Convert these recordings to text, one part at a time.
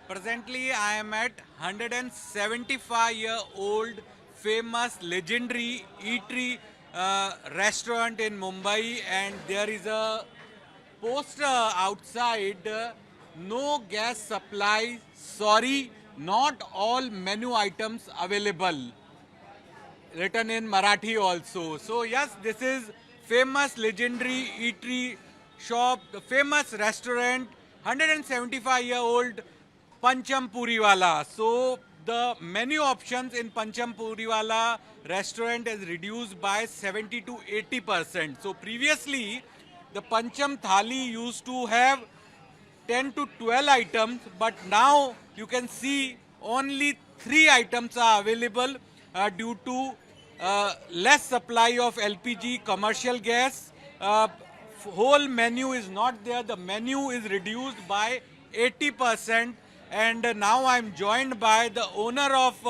Presently, I am at 175-year-old famous legendary eatery restaurant in Mumbai, and there is a poster outside, no gas supply, sorry, not all menu items available, written in Marathi also. So yes, this is famous legendary eatery shop, the famous restaurant, 175-year-old Pancham Puriwala. So the menu options in Pancham Puriwala restaurant is reduced by 70 to 80%. So previously, the Pancham Thali used to have 10 to 12 items, but now you can see only 3 items are available due to less supply of LPG commercial gas. Whole menu is not there. The menu is reduced by 80%, and now I'm joined by the owner of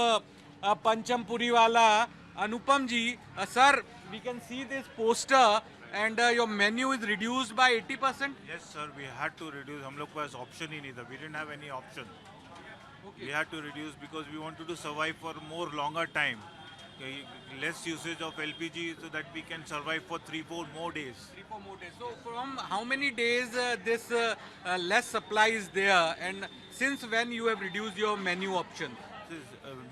Pancham Puriwala, Anupam ji. Sir, we can see this poster, and your menu is reduced by 80%. Yes, sir. We had to reduce. हम लोग के पास option ही नहीं था. We didn't have any option. Okay. We had to reduce because we wanted to survive for more longer time. Okay, less usage of LPG so that we can survive for 3-4 more days. 3-4 more days. So from how many days this less supply is there, and since when you have reduced your menu option?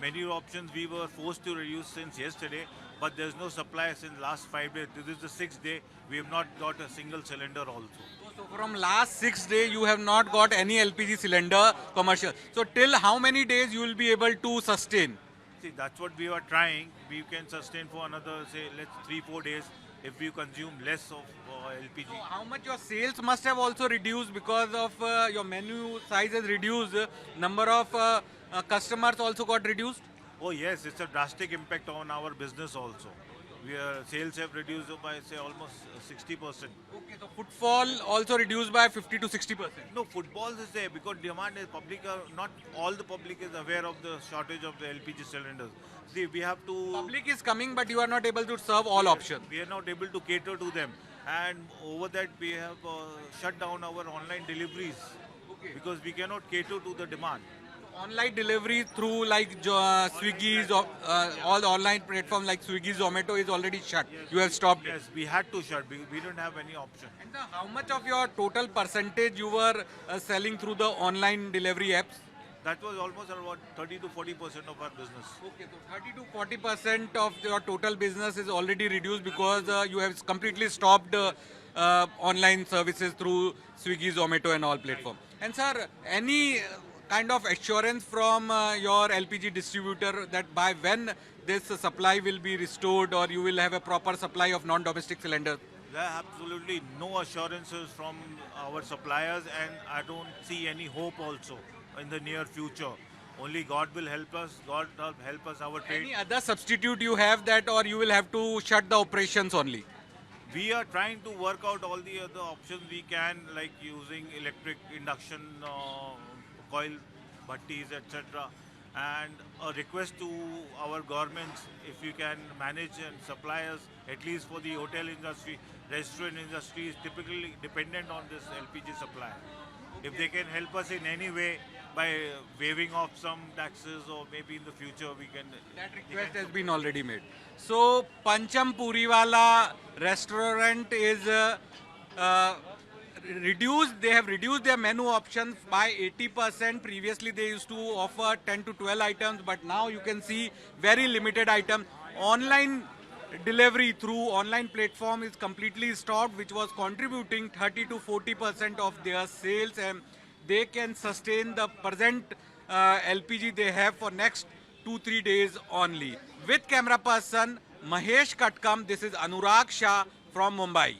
Menu options we were forced to reduce since yesterday, but there's no supply since last 5 days. This is the 6th day. We have not got a single cylinder also. So from last 6 days you have not got any LPG cylinder commercial. So till how many days you will be able to sustain? See, that's what we were trying. We can sustain for another, say, let's 3-4 days if we consume less of LPG. So how much your sales must have also reduced because of your menu size has reduced, number of customers also got reduced? Oh yes, it's a drastic impact on our business also. Sales have reduced by say almost 60%. Okay, so footfall also reduced by 50 to 60%. No, footfall is there because demand is not all the public is aware of the shortage of the LPG cylinders. See, we have to... Public is coming, but you are not able to serve all options. We are not able to cater to them. And over that, we have shut down our online deliveries because we cannot cater to the demand. Online delivery through like Swiggy, all the online platforms like Swiggy, Zomato is already shut. Yes, You have stopped it. Yes, we had to shut. We don't have any option. And how much of your total percentage you were selling through the online delivery apps? That was almost about 30 to 40% of our business. Okay, so 30 to 40% of your total business is already reduced because you have completely stopped online services through Swiggy, Zomato and all platforms. And sir, any kind of assurance from your LPG distributor that by when this supply will be restored or you will have a proper supply of non-domestic cylinders? There are absolutely no assurances from our suppliers, and I don't see any hope also in the near future. Only God will help us. God will help us, our trade. Any other substitute you have that, or you will have to shut the operations only? We are trying to work out all the other options we can, like using electric induction coil, bhattis, etc. And a request to our governments, if you can manage and supply us, at least for the hotel industry, restaurant industry is typically dependent on this LPG supply. If they can help us in any way by waiving off some taxes, or maybe in the future we can... That request has been already made. So Pancham Puriwala restaurant is they have reduced their menu options by 80%. Previously they used to offer 10 to 12 items, but now you can see very limited items. Online delivery through online platform is completely stopped, which was contributing 30 to 40% of their sales, and they can sustain the present LPG they have for next 2-3 days only. With camera person Mahesh Katkam, this is Anurag Shah from Mumbai.